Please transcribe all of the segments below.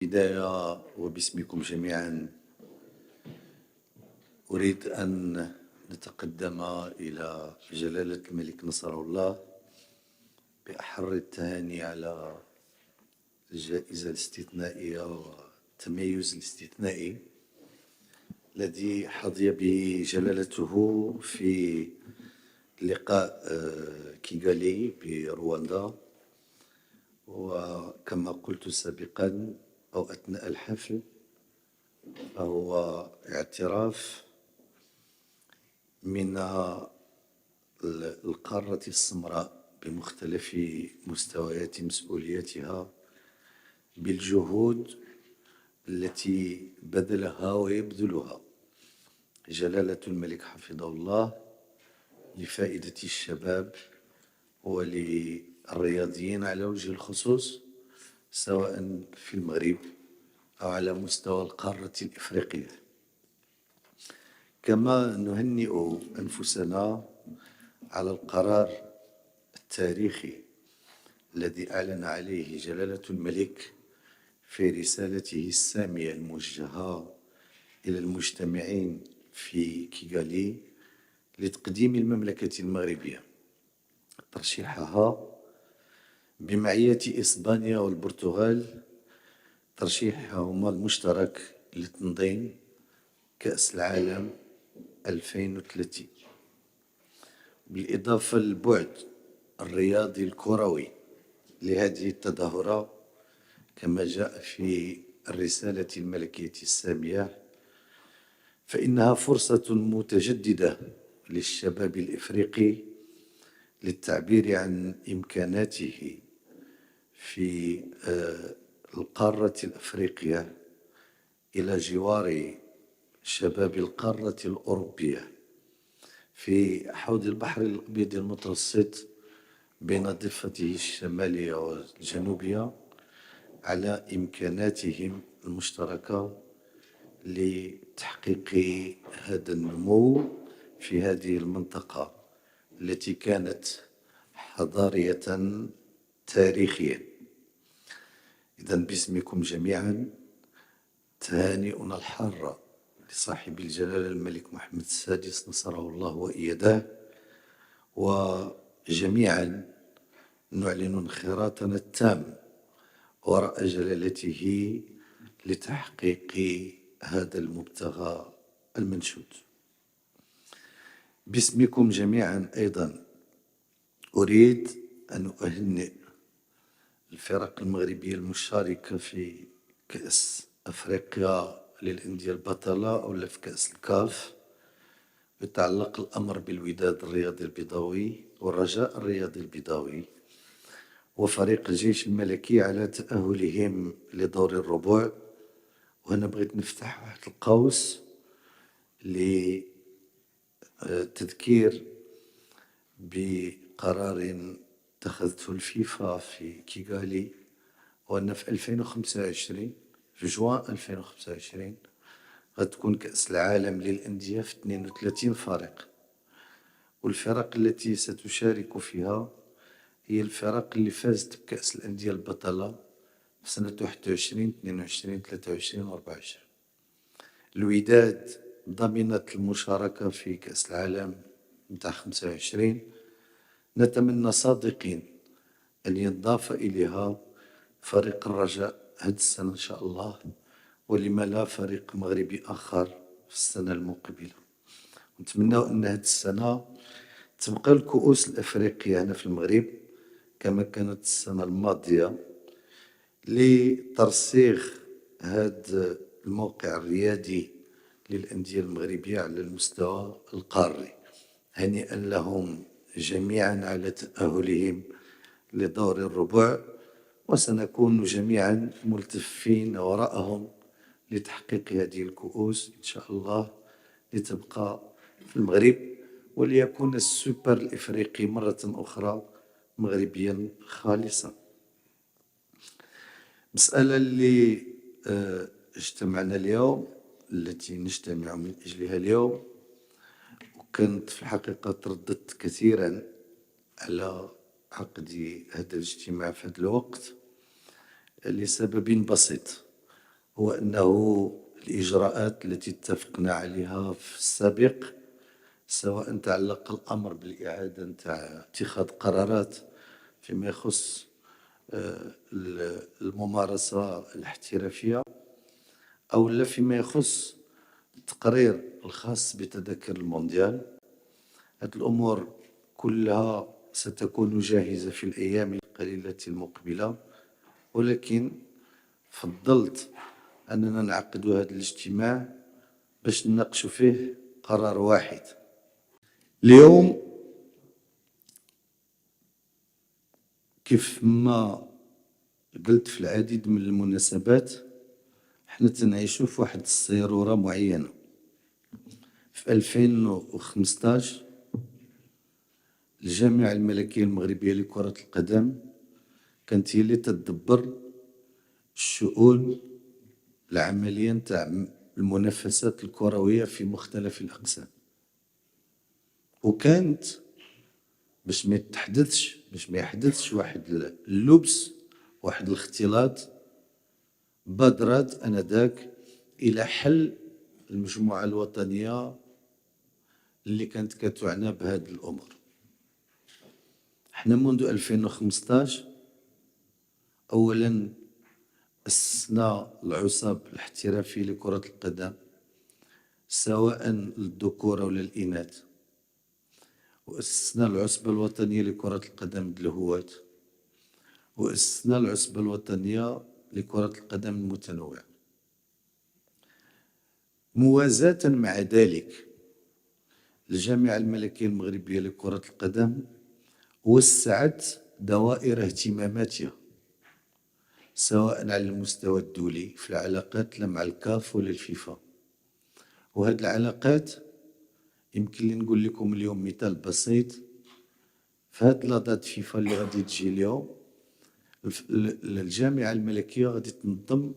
بداية وباسمكم جميعا أريد أن نتقدم إلى جلالة الملك نصره الله بأحر التهاني على الجائزة الاستثنائية والتميز الاستثنائي الذي حظي به جلالته في لقاء كيغالي برواندا. وكما قلت سابقا أو أثناء الحفل، فهو اعتراف من القارة السمراء بمختلف مستويات مسؤولياتها بالجهود التي بذلها ويبذلها جلالة الملك حفظه الله لفائدة الشباب وللرياضيين على وجه الخصوص، سواء في المغرب أو على مستوى القارة الإفريقية. كما نهنئ أنفسنا على القرار التاريخي الذي أعلن عليه جلالة الملك في رسالته السامية الموجهة إلى المجتمعين في كيغالي لتقديم المملكة المغربية ترشيحها بمعية إسبانيا والبرتغال، ترشيحهما المشترك لتنظيم كأس العالم 2030، بالإضافة للبعد الرياضي الكروي لهذه التظاهرة. كما جاء في الرسالة الملكية السامية، فإنها فرصة متجددة للشباب الإفريقي للتعبير عن إمكاناته في القارة الأفريقية إلى جوار شباب القارة الأوروبية في حوض البحر الأبيض المتوسط بين ضفته الشمالية والجنوبية، على إمكاناتهم المشتركة لتحقيق هذا النمو في هذه المنطقة التي كانت حضارية تاريخية. إذن باسمكم جميعا تهانئنا الحارة لصاحب الجلالة الملك محمد السادس نصره الله وإيداه، وجميعا نعلن انخراطنا التام وراء جلالته لتحقيق هذا المبتغى المنشود. باسمكم جميعا أيضا أريد أن أهنئ الفرق المغربية المشاركة في كأس أفريقيا للأندية البطلة أو في كأس الكاف. يتعلق الأمر بالوداد الرياضي البيضاوي والرجاء الرياضي البيضاوي وفريق الجيش الملكي على تأهلهم لدور الربع. وأنا بغيت نفتح واحد القوس لتذكير بقرار اتخذته الفيفا في كيغالي، وأن في 2025 في جوان 2025 غتكون كأس العالم للأندية في 32 فريق، والفرق التي ستشارك فيها هي الفرق اللي فازت بكأس الأندية البطلة في سنة 21 22 23 و 24. الوداد ضمنت المشاركة في كأس العالم متاع 25. نتمنى صادقين أن ينضاف إليها فريق الرجاء هذه السنة إن شاء الله، ولما لا فريق مغربي آخر في السنة المقبلة. نتمنى أن هذه السنة تبقى الكؤوس الأفريقية هنا في المغرب كما كانت السنة الماضية لترسيخ هذا الموقع الريادي للأندية المغربية على المستوى القاري. هنيئا لهم جميعا على تأهلهم لدور الربع، وسنكون جميعا ملتفين وراءهم لتحقيق هذه الكؤوس إن شاء الله، لتبقى في المغرب وليكون السوبر الإفريقي مرة أخرى مغربيا خالصا. مسألة اللي اجتمعنا اليوم، التي نجتمع من أجلها اليوم، وكنت في الحقيقة ترددت كثيرا على عقد هذا الاجتماع في هذا الوقت لسبب بسيط، هو أنه الإجراءات التي اتفقنا عليها في السابق، سواء تعلق الأمر بالإعادة نتاع اتخاذ قرارات فيما يخص الممارسة الاحترافية، أو لا فيما يخص التقرير الخاص بتذاكر المونديال. هذه الأمور كلها ستكون جاهزة في الأيام القليلة المقبلة، ولكن فضلت أننا نعقد هذا الاجتماع باش نناقش فيه قرار واحد. اليوم كيف ما قلت في العديد من المناسبات، احنا تنعيشوا في واحد الصيرورة معينة. في 2015 الجامعة الملكية المغربية لكرة القدم كانت هي اللي تدبر الشؤون العملية نتاع المنافسات الكروية في مختلف الأقسام، وكانت باش ما يحدثش واحد اللبس، واحد الاختلاط، بادرت آنذاك إلى حل المجموعة الوطنية اللي كانت كتعنى بهذه الأمور. احنا منذ 2015 أولا أسسنا العصاب الاحترافي لكرة القدم سواء للذكور أو للإناث، وأسسنا العصبة الوطنية لكرة القدم للهواة، وأسسنا العصبة الوطنية لكرة القدم المتنوعة. موازاة مع ذلك الجامعة الملكية المغربية لكرة القدم وسعت دوائر اهتماماتها سواء على المستوى الدولي في العلاقات لا مع الكاف ولا الفيفا. وهذه العلاقات يمكن لي نقول لكم اليوم مثال بسيط. في هذه لاطات فيفا اللي غادي تجي اليوم، الجامعة الملكية غادي تنظم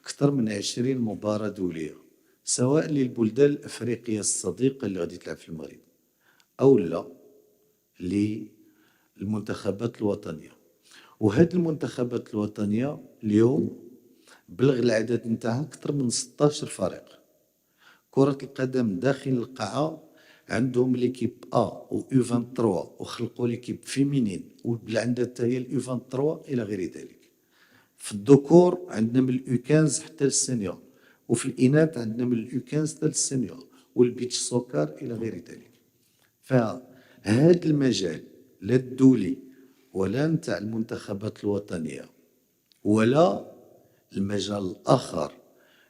أكثر من 20 مباراة دولية، سواء للبلدان الأفريقية الصديقة اللي غادي تلعب في المغرب أو لا للمنتخبات الوطنية. وهذه المنتخبات الوطنية اليوم بلغ العدد نتاعها أكثر من 16 فريق. كرة القدم داخل القاعة عندهم ليكيب أ و يو 23 وخلقوا ليكيب فيمينين وبلا عندها حتى هي اليو 23 إلى غير ذلك. في الذكور عندنا من اليو 15 حتى للسينيور، وفي الإناث عندنا من اليو 15 حتى للسينيور والبيتش سوكر إلى غير ذلك. فهذا المجال لا الدولي ولا نتاع المنتخبات الوطنية ولا المجال الآخر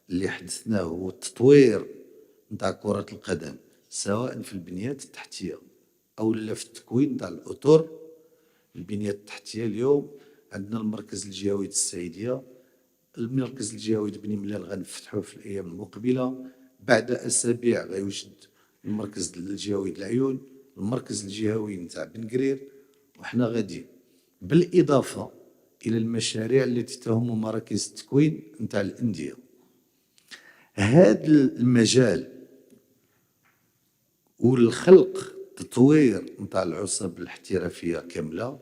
اللي حدثناه هو التطوير نتاع كرة القدم سواء في البنيات التحتية أو لا في التكوين نتاع الأطر. البنية التحتية اليوم عندنا المركز الجهوي السعيدية، المركز الجهوي بني ملال غنفتحوه في الأيام المقبلة، بعد أسابيع غيوجد المركز الجهوي العيون، المركز الجهوي نتاع بن قرير، وحنا غادي بالإضافة إلى المشاريع التي تهم مراكز التكوين نتاع الأندية. هذا المجال والخلق تطوير نتاع العصب الاحترافية كاملة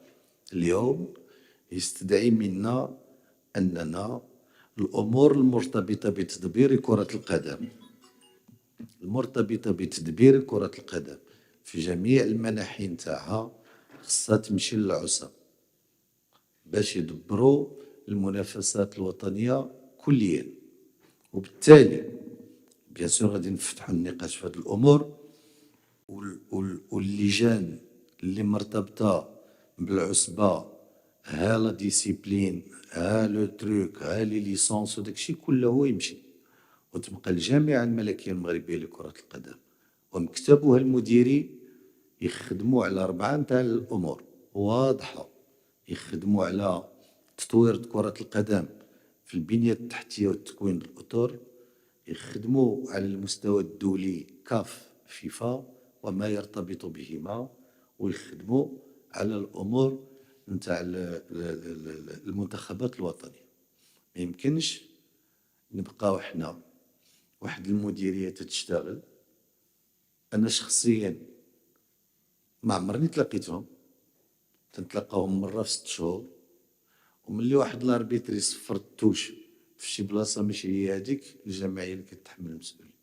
اليوم يستدعي منا أننا الأمور المرتبطة بتدبير كرة القدم، المرتبطة بتدبير كرة القدم في جميع المناحي نتاعها خصها تمشي للعصب باش يدبروا المنافسات الوطنية كليا. وبالتالي بيان سور غادي نفتحوا النقاش في هذه الأمور، واللجان اللي مرتبطة بالعصبة، ها لا ديسيبلين، ها لو تروك، ها لي ليسونس وداك الشيء كله هو يمشي، وتبقى الجامعة الملكية المغربية لكرة القدم ومكتبها المديري يخدموا على 4 نتاع الأمور واضحة. يخدموا على تطوير كرة القدم في البنية التحتية والتكوين الأطر، يخدموا على المستوى الدولي كاف فيفا وما يرتبط بهما، ويخدموا على الأمور نتاع المنتخبات الوطنية. ما يمكنش نبقاو حنا واحد المديرية تشتغل. أنا شخصيا ما عمرني تلاقيتهم، تنتلاقاهم مرة في 6 شهور، وملي واحد لاربيتر يصفر التوش في شي بلاصة ماشي هي هذيك، الجمعية اللي كتحمل المسؤولية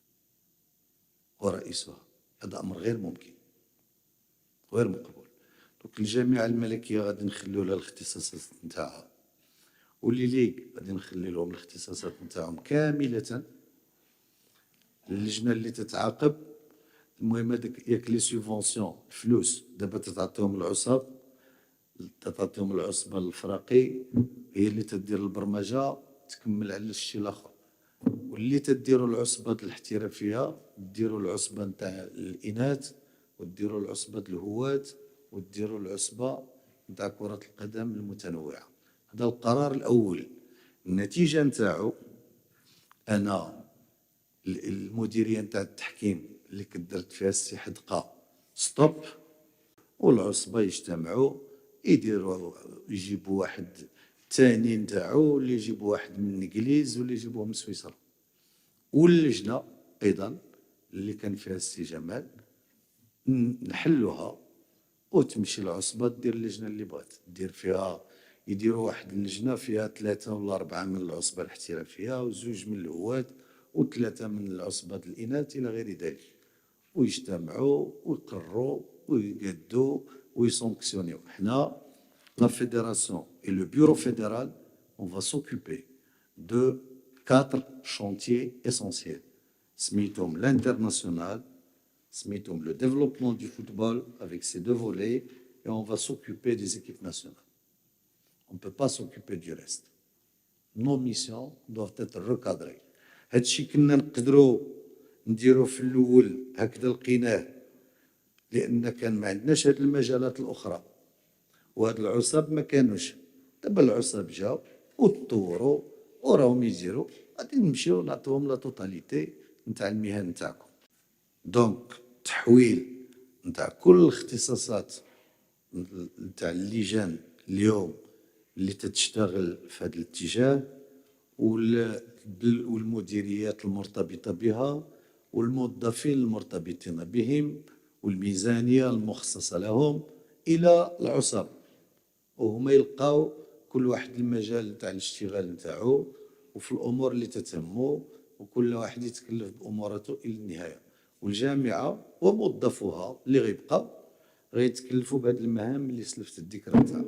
ورئيسها. هذا أمر غير ممكن، غير مقبول. دونك الجامعة الملكية غادي نخليو لها الاختصاصات نتاعها، واللي ليك غادي نخلي لهم الاختصاصات نتاعهم كاملة. اللجنة اللي تتعاقب، المهم هذاك ياك لي سوبفونسيون الفلوس دابا تتعطيهم العصاب، تعطيهم العصبة الفراقي، هي اللي تدير البرمجة تكمل على الشيء الآخر. واللي تديروا العصبة الاحترافية ديروا العصبة نتاع الإناث، وديروا العصبة الهواة، وديروا العصبة نتاع كرة القدم المتنوعة. هذا القرار الأول. النتيجة نتاعو أنا المديرية نتاع التحكيم اللي كدرت فيها السي حدقة ستوب، والعصبة يجتمعوا يديروا يجيبوا واحد ثاني نتاعو، اللي يجيبوا واحد من الانجليز، واللي يجيبوه من سويسرا. واللجنة أيضا اللي كان فيها السي جمال نحلوها، وتمشي العصبة دير اللجنة اللي بغات دير فيها. يديروا واحد اللجنة فيها 3 ولا 4 من العصبة الاحترافية، وزوج من الهواة، و3 من العصبة الإناث إلى غير ذلك، ويجتمعوا ويقرروا ويقادوا ويسونكسيونيو. حنا لا fédération et le bureau fédéral, on va s'occuper de 4 chantiers essentiels. سميتهم l'international, سميتهم le développement du football avec ses 2 volets, et on va s'occuper des équipes nationales. On ne peut pas s'occuper du reste. Nos missions doivent être recadrées. هادشي كنا نقدروا نديرو في الأول هكذا لقيناه، لأن كان ما عندناش هاد المجالات الأخرى، وهاد العصاب ما كانوش. دابا العصاب جاو وتطوروا وراهم يديروا، غادي نمشيو نعطيوهم لا توتاليتي نتاع المهن نتاعكم. دونك تحويل نتاع كل الاختصاصات نتاع اللجان اليوم اللي تتشتغل في هذا الاتجاه، والمديريات المرتبطة بها، والموظفين المرتبطين بهم، والميزانية المخصصة لهم، إلى العصاب، وهما يلقاو كل واحد المجال نتاع الاشتغال نتاعو وفي الأمور اللي تتهمو، وكل واحد يتكلف بأموراته إلى النهاية. والجامعة وموظفوها اللي غيبقاو غيتكلفوا بهذه المهام اللي سلفت الذكر نتاعها.